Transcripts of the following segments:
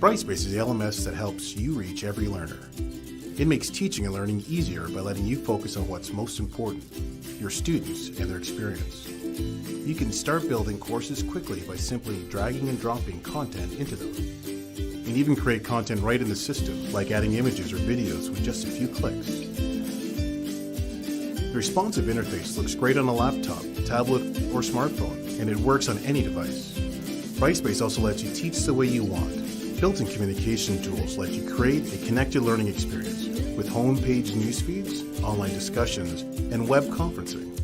Brightspace is the LMS that helps you reach every learner. It makes teaching and learning easier by letting you focus on what's most important, your students and their experience. You can start building courses quickly by simply dragging and dropping content into them. And even create content right in the system, like adding images or videos with just a few clicks. The responsive interface looks great on a laptop, tablet, or smartphone, and it works on any device. Brightspace also lets you teach the way you want. Built-in communication tools let you create a connected learning experience with homepage news feeds, online discussions, and web conferencing.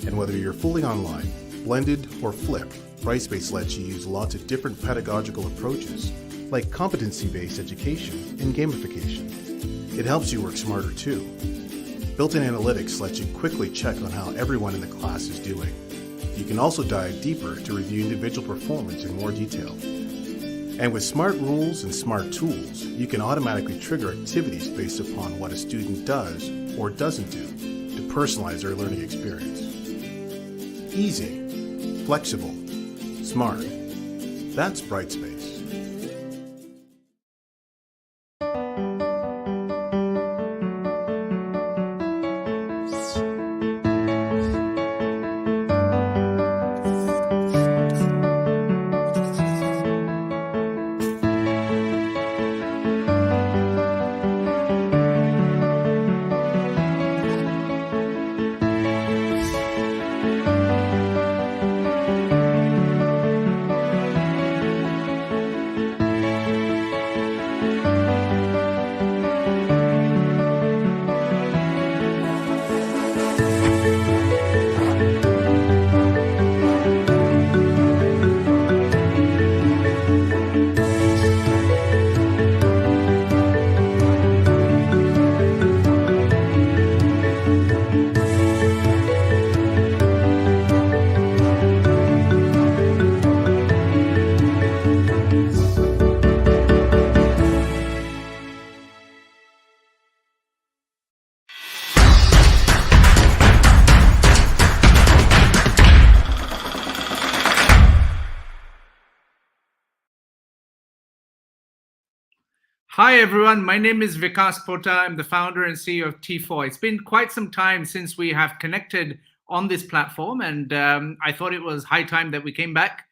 And whether you're fully online, blended, or flipped, Brightspace lets you use lots of different pedagogical approaches, like competency-based education and gamification. It helps you work smarter too. Built-in analytics lets you quickly check on how everyone in the class is doing. You can also dive deeper to review individual performance in more detail. And with smart rules and smart tools, you can automatically trigger activities based upon what a student does or doesn't do to personalize their learning experience. Easy, flexible, smart. That's Brightspace. Hi, everyone. My name is Vikas Pota. I'm the founder and CEO of T4. It's been quite some time since we have connected on this platform, and I thought it was high time that we came back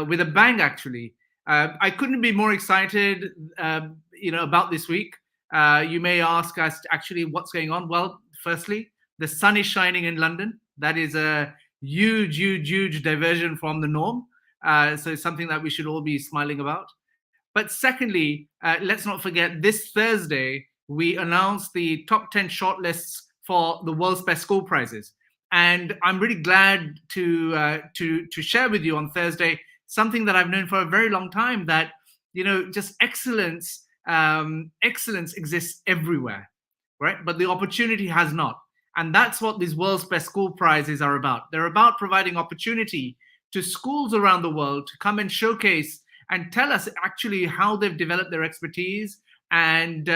with a bang, actually. I couldn't be more excited about this week. You may ask us, actually, what's going on? Well, firstly, the sun is shining in London. That is a huge, huge, huge diversion from the norm. So it's something that we should all be smiling about. But secondly, let's not forget, this Thursday, we announced the top 10 shortlists for the World's Best School Prizes. And I'm really glad to share with you on Thursday something that I've known for a very long time, that, just excellence exists everywhere, right? But the opportunity has not. And that's what these World's Best School Prizes are about. They're about providing opportunity to schools around the world to come and showcase and tell us actually how they've developed their expertise and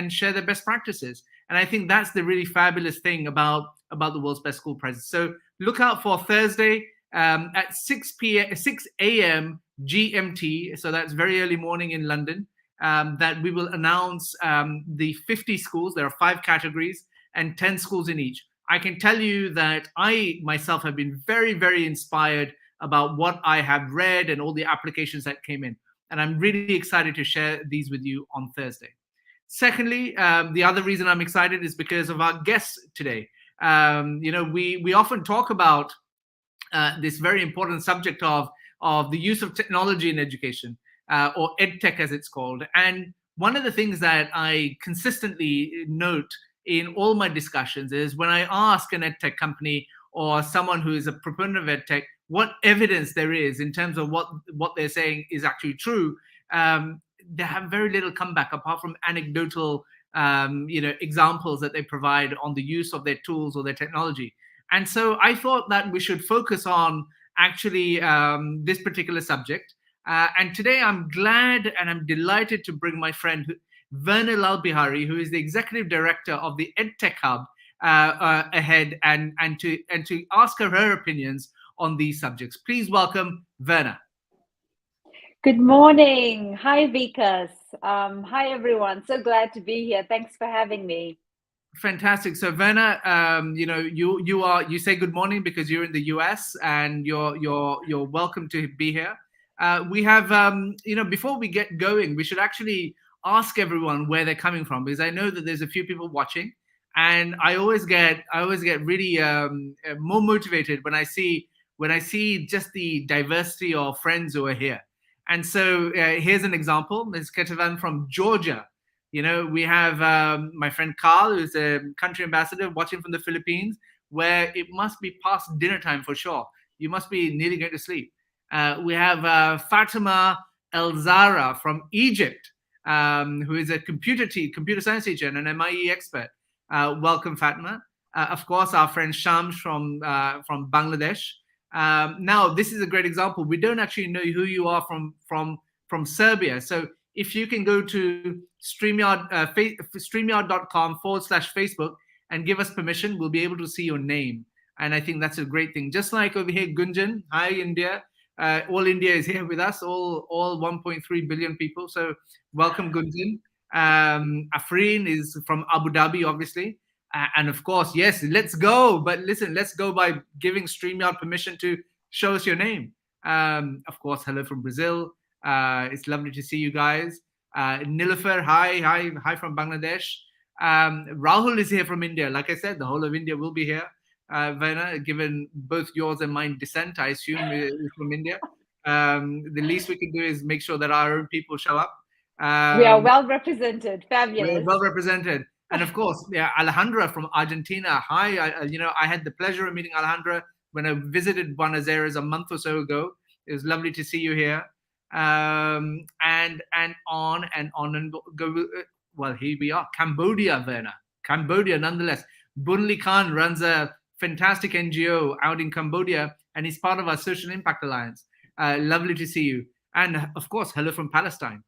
share their best practices. And I think that's the really fabulous thing about the World's Best School Prizes. So look out for Thursday at 6 a.m. GMT. So that's very early morning in London, that we will announce the 50 schools. There are 5 categories and 10 schools in each. I can tell you that I myself have been very, very inspired about what I have read and all the applications that came in. And I'm really excited to share these with you on Thursday. Secondly, the other reason I'm excited is because of our guests today. We often talk about this very important subject of the use of technology in education, or EdTech as it's called. And one of the things that I consistently note in all my discussions is when I ask an EdTech company or someone who is a proponent of EdTech what evidence there is in terms of what they're saying is actually true, they have very little comeback apart from anecdotal examples that they provide on the use of their tools or their technology. And so I thought that we should focus on actually this particular subject. And today I'm glad and I'm delighted to bring my friend Verna Lalbeharie, who is the executive director of the EdTech Hub, ahead and to ask her opinions on these subjects. Please welcome Verna. Good morning. Hi, Vikas. Hi, everyone. So glad to be here. Thanks for having me. Fantastic. So Verna, you say good morning because you're in the US and you're welcome to be here. We have before we get going, we should actually ask everyone where they're coming from because I know that there's a few people watching, and I always get really more motivated when I see just the diversity of friends who are here. And so here's an example. Ms. Ketavan from Georgia. We have my friend Carl, who's a country ambassador watching from the Philippines, where it must be past dinner time for sure. You must be nearly going to sleep. We have Fatima El Zara from Egypt, who is a computer science teacher and an MIE expert. Welcome, Fatima. Of course, our friend Shams from Bangladesh. Now, this is a great example. We don't actually know who you are from Serbia. So if you can go to StreamYard.com/Facebook and give us permission, we'll be able to see your name. And I think that's a great thing. Just like over here, Gunjan, hi India. All India is here with us, all 1.3 billion people. So welcome, Gunjan. Afreen is from Abu Dhabi, obviously. And of course, yes, let's go. But listen, let's go by giving StreamYard permission to show us your name. Of course, hello from Brazil. It's lovely to see you guys. Nilofer, hi from Bangladesh. Rahul is here from India. Like I said, the whole of India will be here. Verna, given both yours and mine descent, I assume is from India. The least we can do is make sure that our own people show up. We are well represented. We're Fabulous. well represented. And of course, yeah, Alejandra from Argentina. Hi, I had the pleasure of meeting Alejandra when I visited Buenos Aires a month or so ago. It was lovely to see you here. And on and go. Well, here we are, Cambodia, Verna. Cambodia, nonetheless. Bunli Khan runs a fantastic NGO out in Cambodia, and he's part of our Social Impact Alliance. Lovely to see you. And of course, hello from Palestine.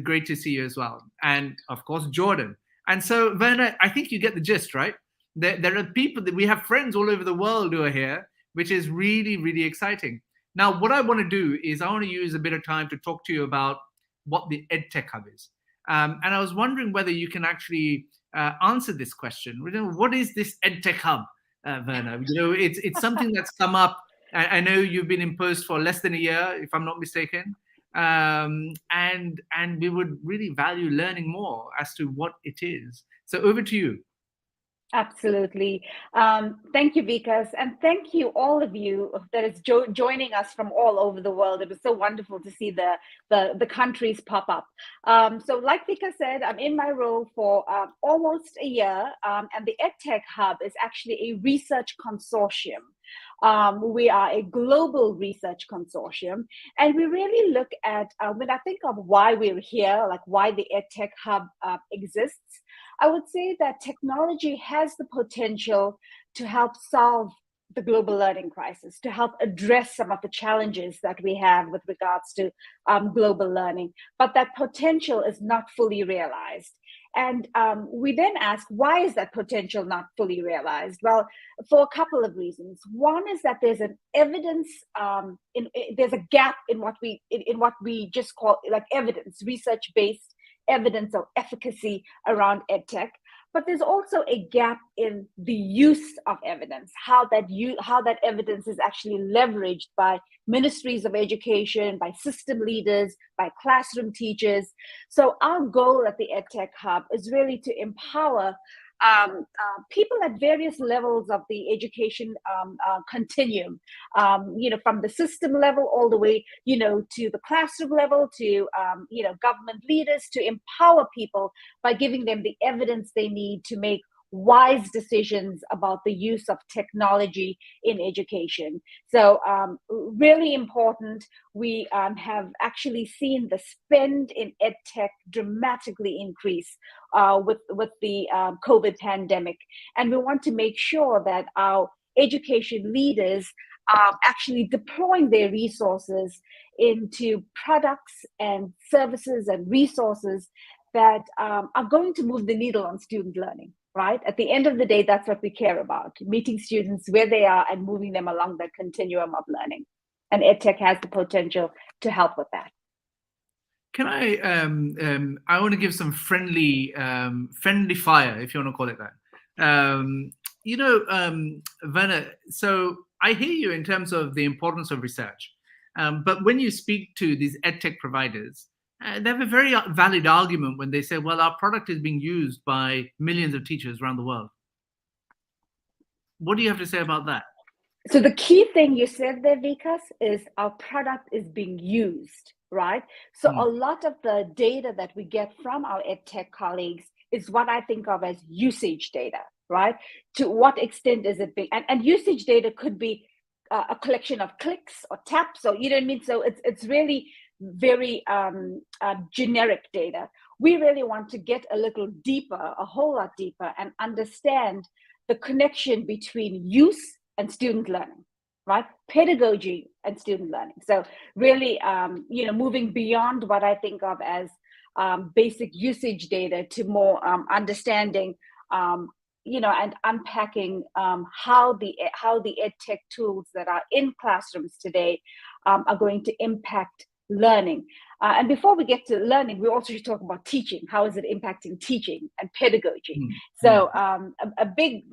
Great to see you as well. And of course, Jordan. And so, Verna, I think you get the gist, right? There are people that we have friends all over the world who are here, which is really, really exciting. Now, what I want to do is I want to use a bit of time to talk to you about what the EdTech Hub is. And I was wondering whether you can actually answer this question. What is this EdTech Hub, Verna? It's something that's come up. I know you've been in post for less than a year, if I'm not mistaken. And we would really value learning more as to what it is. So over to you. Absolutely. Thank you, Vikas. And thank you, all of you that is joining us from all over the world. It was so wonderful to see the countries pop up. So like Vikas said, I'm in my role for almost a year. And the EdTech Hub is actually a research consortium. We are a global research consortium, and we really look at, when I think of why we're here, like why the EdTech Hub exists, I would say that technology has the potential to help solve the global learning crisis, to help address some of the challenges that we have with regards to global learning. But that potential is not fully realized. And we then ask, why is that potential not fully realized? Well, for a couple of reasons. One is that there's an evidence, there's a gap in what we just call like evidence, research-based evidence of efficacy around EdTech. But there's also a gap in the use of evidence, how that evidence is actually leveraged by ministries of education, by system leaders, by classroom teachers. So our goal at the EdTech Hub is really to empower people at various levels of the education continuum, from the system level all the way, to the classroom level, to, government leaders, to empower people by giving them the evidence they need to make wise decisions about the use of technology in education. So really important. We have actually seen the spend in EdTech dramatically increase with the COVID pandemic. And we want to make sure that our education leaders are actually deploying their resources into products and services and resources that are going to move the needle on student learning. Right? At the end of the day, that's what we care about, meeting students where they are and moving them along that continuum of learning. And EdTech has the potential to help with that. Can I want to give some friendly fire, if you want to call it that. Verna, so I hear you in terms of the importance of research. But when you speak to these edtech providers, they have a very valid argument when they say, well, our product is being used by millions of teachers around the world. What do you have to say about that? So the key thing you said there, Vikas, is our product is being used, right? So a lot of the data that we get from our EdTech colleagues is what I think of as usage data, right? To what extent is it being, and usage data could be a collection of clicks or taps, or you know what I mean? So it's really very generic data. We really want to get a little deeper, a whole lot deeper, and understand the connection between use and student learning, right? Pedagogy and student learning. So really, moving beyond what I think of as basic usage data to more understanding, and unpacking how the EdTech tools that are in classrooms today are going to impact learning. And before we get to learning, we also should talk about teaching. How is it impacting teaching and pedagogy? So a big,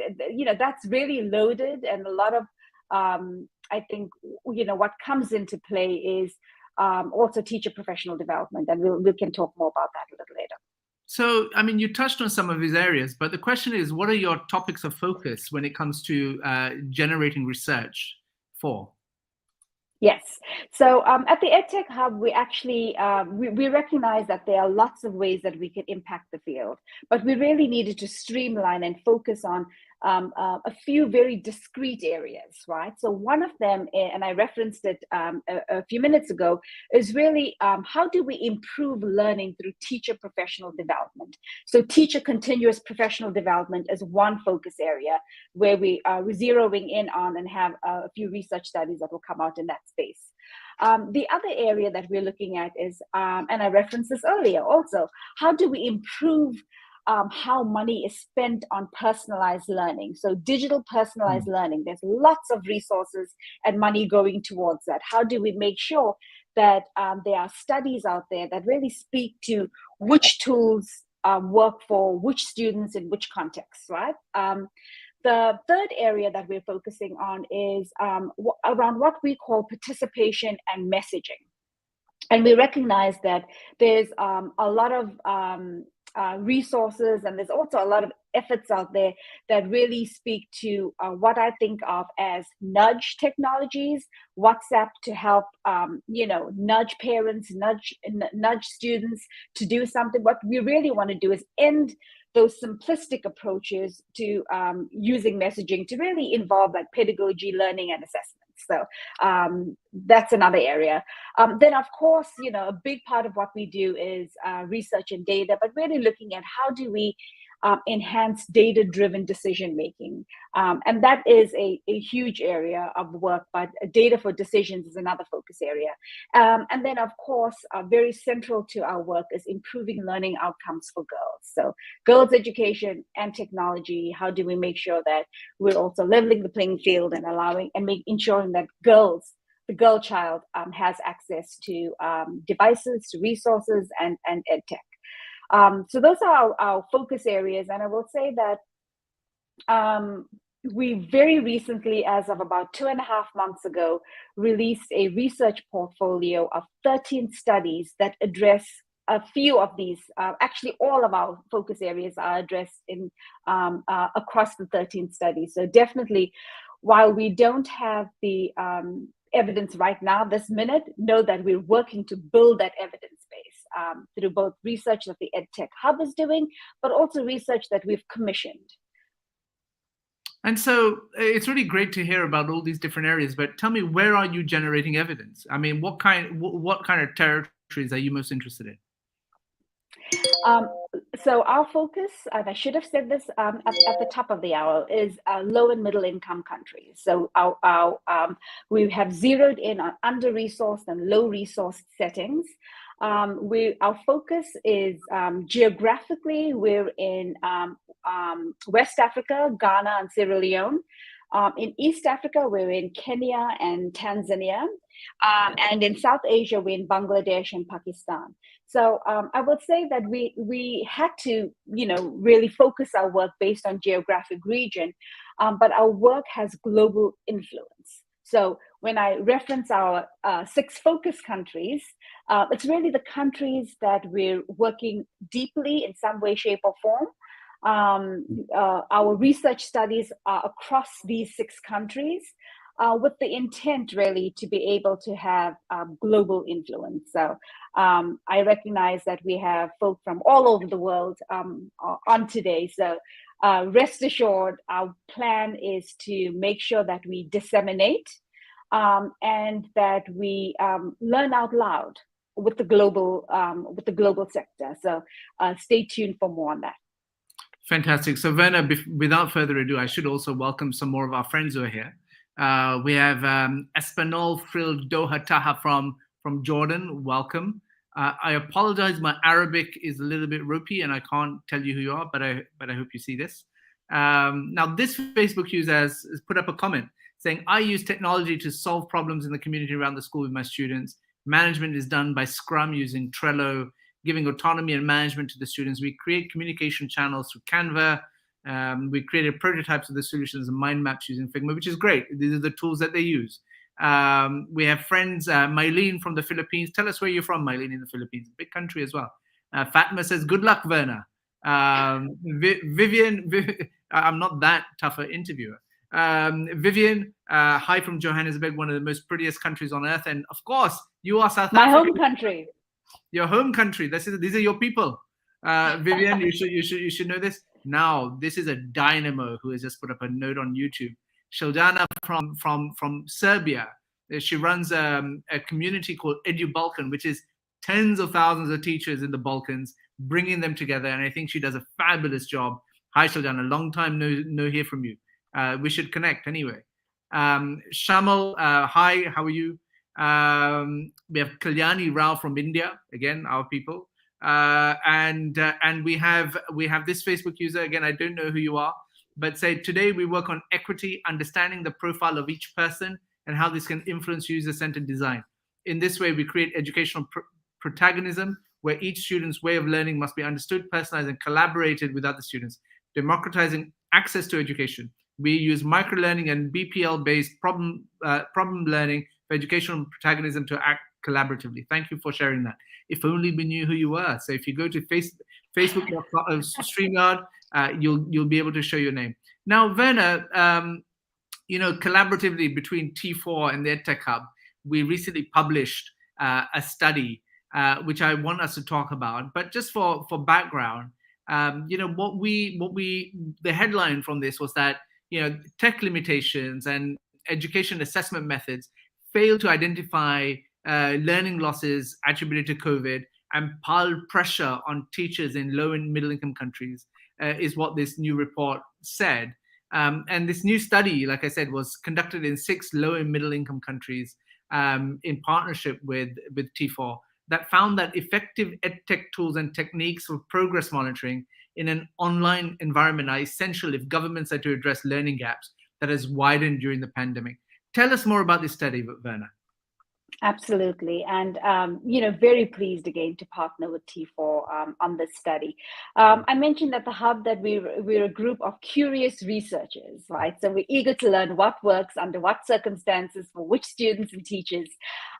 that's really loaded, and a lot of, I think, what comes into play is also teacher professional development, and we can talk more about that a little later. So, I mean, you touched on some of these areas, but the question is, what are your topics of focus when it comes to generating research for? Yes. So at the EdTech Hub, we actually, we recognize that there are lots of ways that we can impact the field, but we really needed to streamline and focus on a few very discrete areas, right? So one of them, and I referenced it a few minutes ago, is really how do we improve learning through teacher professional development? So teacher continuous professional development is one focus area where we're zeroing in on and have a few research studies that will come out in that space. The other area that we're looking at is, and I referenced this earlier also, how do we improve how money is spent on personalized learning? So digital personalized learning, there's lots of resources and money going towards that. How do we make sure that there are studies out there that really speak to which tools work for which students in which contexts, right? The third area that we're focusing on is around what we call participation and messaging. And we recognize that there's a lot of resources, and there's also a lot of efforts out there that really speak to what I think of as nudge technologies, WhatsApp to help, nudge parents, nudge students to do something. What we really want to do is end those simplistic approaches to using messaging to really involve like pedagogy, learning, and assessment. So that's another area. Then, of course, a big part of what we do is research and data, but really looking at how do we enhance data-driven decision-making. And that is a huge area of work, but data for decisions is another focus area. And then, of course, very central to our work is improving learning outcomes for girls. So girls' education and technology, how do we make sure that we're also leveling the playing field and ensuring that the girl child has access to devices, to resources, and EdTech. So those are our focus areas. And I will say that we very recently, as of about 2.5 months ago, released a research portfolio of 13 studies that address a few of these. Actually, all of our focus areas are addressed in across the 13 studies. So definitely, while we don't have the evidence right now, this minute, know that we're working to build that evidence base through both research that the EdTech Hub is doing, but also research that we've commissioned. And so it's really great to hear about all these different areas, but tell me, where are you generating evidence? I mean, what kind of territories are you most interested in? So our focus, and I should have said this at the top of the hour, is low and middle income countries. So we have zeroed in on under-resourced and low-resourced settings. Our focus is geographically, we're in West Africa, Ghana, and Sierra Leone. In East Africa, we're in Kenya and Tanzania. And in South Asia, we're in Bangladesh and Pakistan. So I would say that we had to, really focus our work based on geographic region, but our work has global influence. So when I reference our 6 focus countries, it's really the countries that we're working deeply in some way, shape, or form. Our research studies are across these 6 countries with the intent really to be able to have global influence. So I recognize that we have folk from all over the world on today. So rest assured, our plan is to make sure that we disseminate and that we learn out loud with the global sector. So stay tuned for more on that. Fantastic. So Verna, without further ado, I should also welcome some more of our friends who are here. We have Espanol Fril Doha Taha from Jordan. Welcome. I apologize, my Arabic is a little bit ropey and I can't tell you who you are, but I hope you see this. Now, this Facebook user has put up a comment saying, I use technology to solve problems in the community around the school with my students. Management is done by Scrum using Trello, giving autonomy and management to the students. We create communication channels through Canva. We created prototypes of the solutions and mind maps using Figma, which is great. These are the tools that they use. We have friends, Mylene from the Philippines. Tell us where you're from, Mylene, in the Philippines. Big country as well. Fatma says, good luck, Verna. Vivian, I'm not that tough an interviewer. Vivian, hi from Johannesburg, one of the most prettiest countries on earth. And of course, you are South Africa. My home country. Your home country. These are your people. Vivian, you should know this. Now, this is a dynamo who has just put up a note on YouTube. Shildana from Serbia. She runs a community called EduBalkan, which is tens of thousands of teachers in the Balkans, bringing them together. And I think she does a fabulous job. Hi, Shildana. Long time no hear from you. We should connect anyway. Shamal, hi, how are you? We have Kalyani Rao from India, again, our people. And we have this Facebook user, again, I don't know who you are, but say, today we work on equity, understanding the profile of each person and how this can influence user-centered design. In this way, we create educational protagonism, where each student's way of learning must be understood, personalized, and collaborated with other students, democratizing access to education. We use micro-learning and BPL-based problem learning for educational protagonism to act collaboratively. Thank you for sharing that. If only we knew who you were. So if you go to Facebook StreamYard, you'll be able to show your name. Now, Verna, collaboratively between T4 and the EdTech Hub, we recently published a study which I want us to talk about. But just for background, the headline from this was that tech limitations and education assessment methods fail to identify learning losses attributed to COVID and pile pressure on teachers in low and middle income countries, is what this new report said. And this new study, like I said, was conducted in 6 low and middle income countries in partnership with T4, that found that effective EdTech tools and techniques for progress monitoring in an online environment are essential if governments are to address learning gaps that has widened during the pandemic. Tell us more about this study, Verna. Absolutely. And, very pleased again to partner with T4 on this study. I mentioned at the Hub that we're a group of curious researchers, right? So we're eager to learn what works under what circumstances for which students and teachers,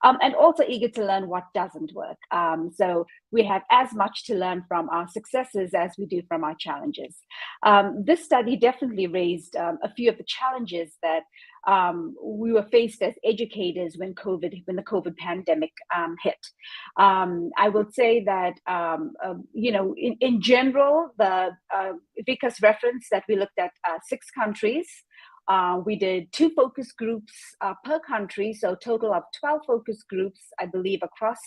and also eager to learn what doesn't work. So we have as much to learn from our successes as we do from our challenges. This study definitely raised a few of the challenges that we were faced as educators when the COVID pandemic hit. I would say that in general, the Vika's reference that we looked at 6 countries. We did 2 focus groups per country, so a total of 12 focus groups, I believe, across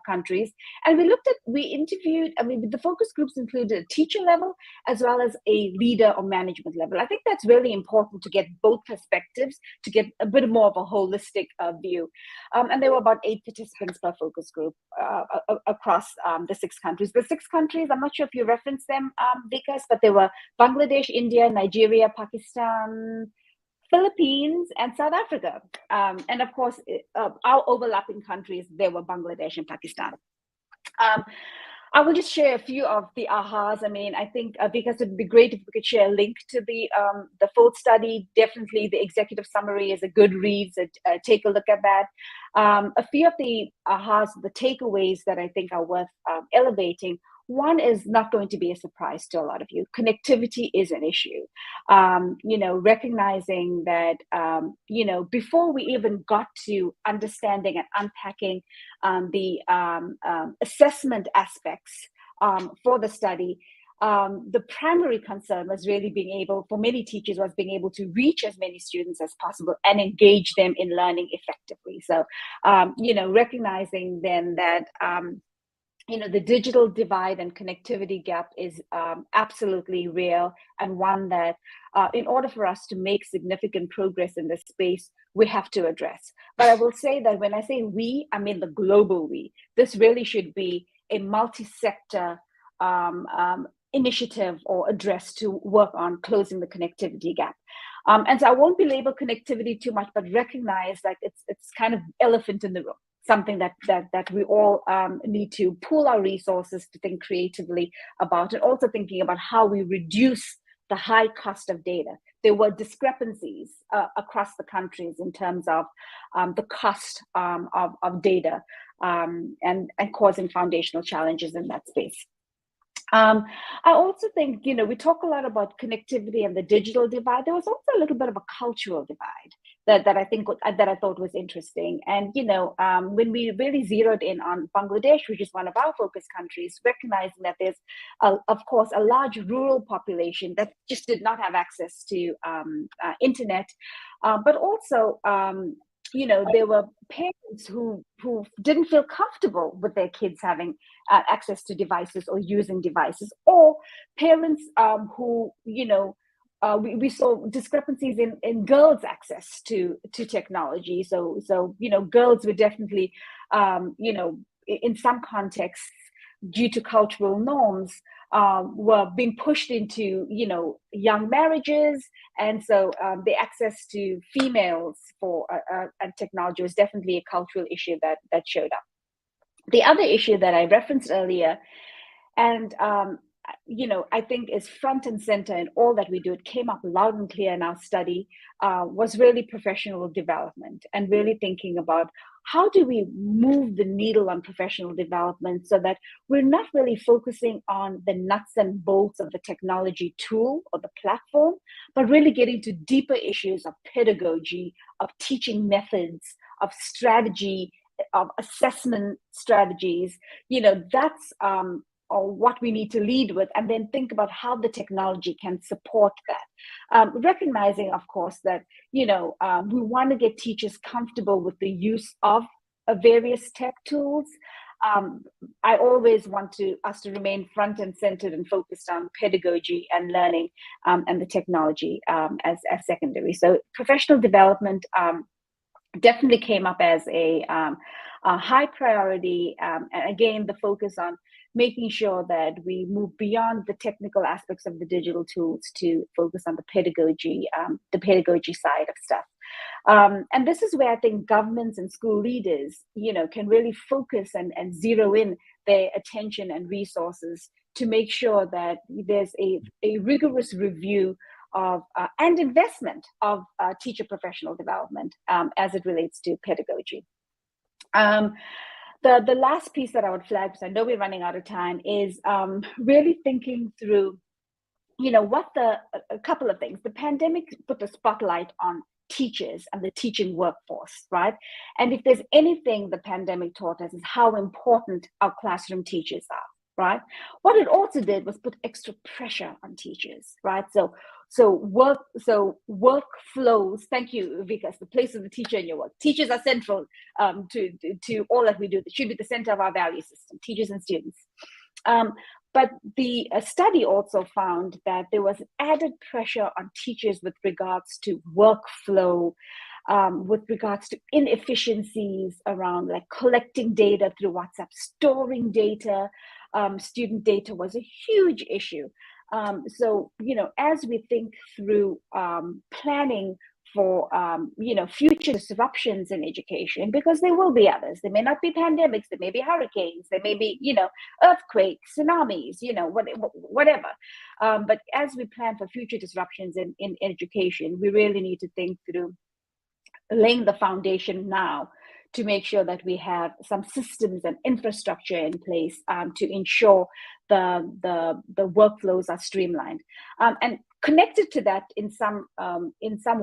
countries. And we interviewed, the focus groups included a teacher level as well as a leader or management level. I think that's really important to get both perspectives, to get a bit more of a holistic view. And there were about 8 participants per focus group across the 6 countries. The 6 countries, I'm not sure if you referenced them, Vikas, but they were Bangladesh, India, Nigeria, Pakistan, Philippines, and South Africa. And of course, our overlapping countries, they were Bangladesh and Pakistan. I will just share a few of the ahas. I mean, I think because it'd be great if we could share a link to the full study. Definitely, the executive summary is a good read. So take a look at that. A few of the ahas, the takeaways that I think are worth elevating. One is not going to be a surprise to a lot of you. Connectivity is an issue. Recognizing that, before we even got to understanding and unpacking the assessment aspects for the study, the primary concern was really for many teachers, was being able to reach as many students as possible and engage them in learning effectively. So, recognizing then that, the digital divide and connectivity gap is absolutely real, and one that in order for us to make significant progress in this space, we have to address. But I will say that when I say we, I mean the global we. This really should be a multi-sector initiative or address to work on closing the connectivity gap. And so I won't belabor connectivity too much, but recognize that it's kind of elephant in the room. Something that we all need to pool our resources to think creatively about, and also thinking about how we reduce the high cost of data. There were discrepancies across the countries in terms of the cost of data and causing foundational challenges in that space. I also think, we talk a lot about connectivity and the digital divide. There was also a little bit of a cultural divide that I thought was interesting. And, when we really zeroed in on Bangladesh, which is one of our focus countries, recognizing that there's, of course, a large rural population that just did not have access to internet, but also, there were parents who didn't feel comfortable with their kids having access to devices or using devices, or parents who, we saw discrepancies in girls' access to technology. So girls were definitely, in some contexts, due to cultural norms, were being pushed into, young marriages. And so the access to females for technology was definitely a cultural issue that showed up. The other issue that I referenced earlier, and I think is front and center in all that we do, it came up loud and clear in our study, was really professional development, and really thinking about how do we move the needle on professional development so that we're not really focusing on the nuts and bolts of the technology tool or the platform, but really getting to deeper issues of pedagogy, of teaching methods, of strategy, of assessment strategies. That's or what we need to lead with, and then think about how the technology can support that. Recognizing, of course, that, we want to get teachers comfortable with the use of various tech tools. I always want us to remain front and centered and focused on pedagogy and learning and the technology as secondary. So professional development definitely came up as a high priority. And again, the focus on making sure that we move beyond the technical aspects of the digital tools to focus on the pedagogy side of stuff. And this is where I think governments and school leaders, can really focus and zero in their attention and resources to make sure that there's a rigorous review of and investment of teacher professional development as it relates to pedagogy. The last piece that I would flag, because I know we're running out of time, is really thinking through, a couple of things. The pandemic put a spotlight on teachers and the teaching workforce, right? And if there's anything the pandemic taught us is how important our classroom teachers are, right? What it also did was put extra pressure on teachers, right? So workflows. Thank you, Vikas. The place of the teacher in your work. Teachers are central to all that we do. They should be the center of our value system. Teachers and students. But the study also found that there was added pressure on teachers with regards to workflow, with regards to inefficiencies around like collecting data through WhatsApp, storing data. Student data was a huge issue. So, as we think through planning for future disruptions in education, because there will be others. There may not be pandemics, there may be hurricanes, there may be earthquakes, tsunamis, whatever. But as we plan for future disruptions in education, we really need to think through laying the foundation now to make sure that we have some systems and infrastructure in place to ensure the workflows are streamlined. And connected to that in some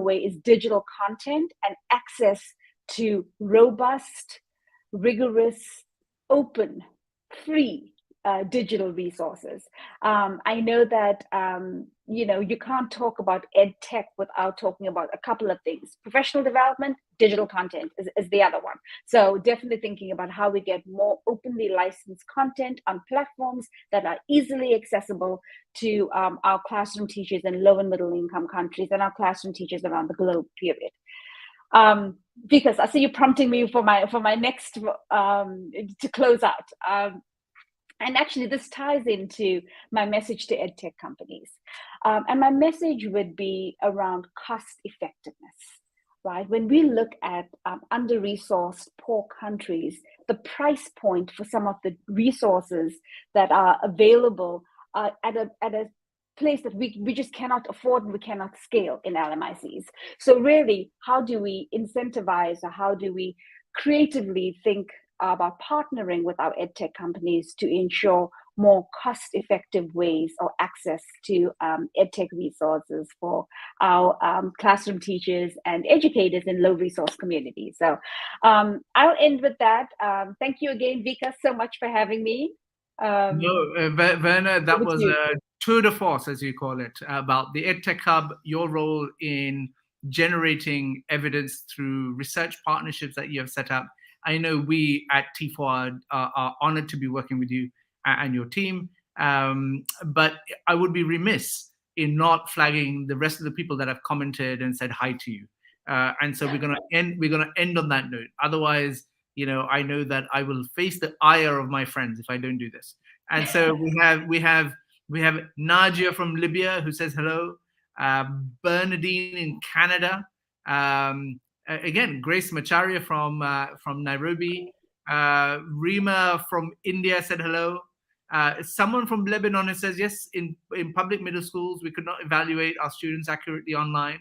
way is digital content and access to robust, rigorous, open, free digital resources. I know that you can't talk about EdTech without talking about a couple of things. Professional development, digital content is the other one. So definitely thinking about how we get more openly licensed content on platforms that are easily accessible to our classroom teachers in low and middle income countries and our classroom teachers around the globe, period. Because I see you prompting me for my next to close out. And actually, this ties into my message to EdTech companies. And my message would be around cost effectiveness, right? When we look at under-resourced, poor countries, the price point for some of the resources that are available at a place that we just cannot afford and we cannot scale in LMICs. So really, how do we incentivize, or how do we creatively think about partnering with our EdTech companies to ensure more cost-effective ways or access to EdTech resources for our classroom teachers and educators in low-resource communities? So I'll end with that. Thank you again, Vika, so much for having me. Verna, that was a tour de force, as you call it, about the EdTech Hub, your role in generating evidence through research partnerships that you have set up. I know we at T4 are honored to be working with you and your team, but I would be remiss in not flagging the rest of the people that have commented and said hi to you. And so we're gonna end on that note. Otherwise, I know that I will face the ire of my friends if I don't do this. And so we have Nadia from Libya who says hello, Bernadine in Canada. Again, Grace Macharia from Nairobi, Rima from India said hello. Someone from Lebanon says yes. In public middle schools, we could not evaluate our students accurately online.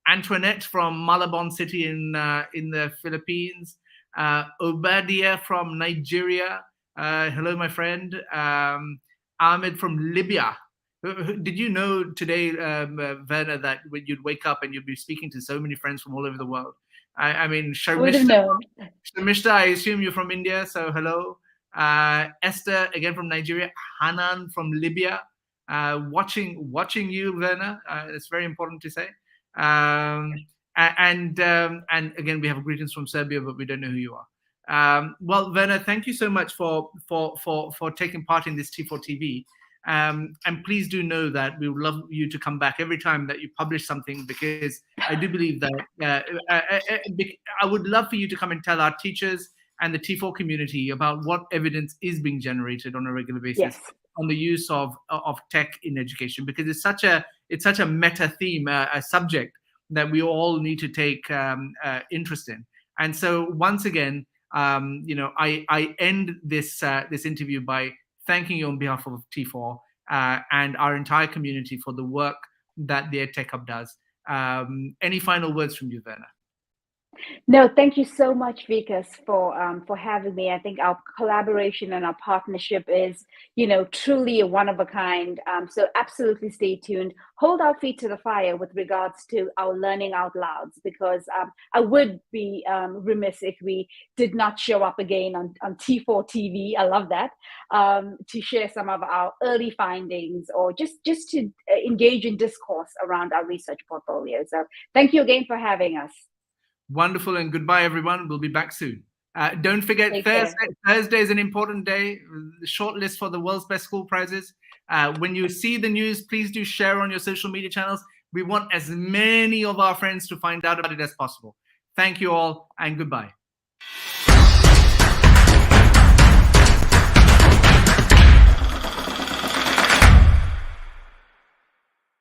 Antoinette from Malabon City in the Philippines. Obadia from Nigeria. Hello, my friend. Ahmed from Libya. Did you know today, Verna, that when you'd wake up and you'd be speaking to so many friends from all over the world? I mean, Sharmishta, I assume you're from India, so hello. Esther, again from Nigeria. Hanan from Libya, watching you, Verna. It's very important to say. And again, we have greetings from Serbia, but we don't know who you are. Well, Verna, thank you so much for taking part in this T4 TV. And please do know that we would love you to come back every time that you publish something, because I do believe that I would love for you to come and tell our teachers and the T4 community about what evidence is being generated on a regular basis on the use of tech in education, because it's such a meta theme, a subject that we all need to take interest in. And so once again, I end this interview by thanking you on behalf of T4 and our entire community for the work that the EdTech Hub does. Any final words from you, Verna? No, thank you so much, Vikas, for having me. I think our collaboration and our partnership is, truly a one of a kind. So absolutely stay tuned. Hold our feet to the fire with regards to our learning out louds, because I would be remiss if we did not show up again on T4 TV. I love that, to share some of our early findings, or just to engage in discourse around our research portfolio. So thank you again for having us. Wonderful, and goodbye, everyone. We'll be back soon. Don't forget, Thursday is an important day. The shortlist for the World's Best School Prizes. When you see the news, please do share on your social media channels. We want as many of our friends to find out about it as possible. Thank you all, and goodbye.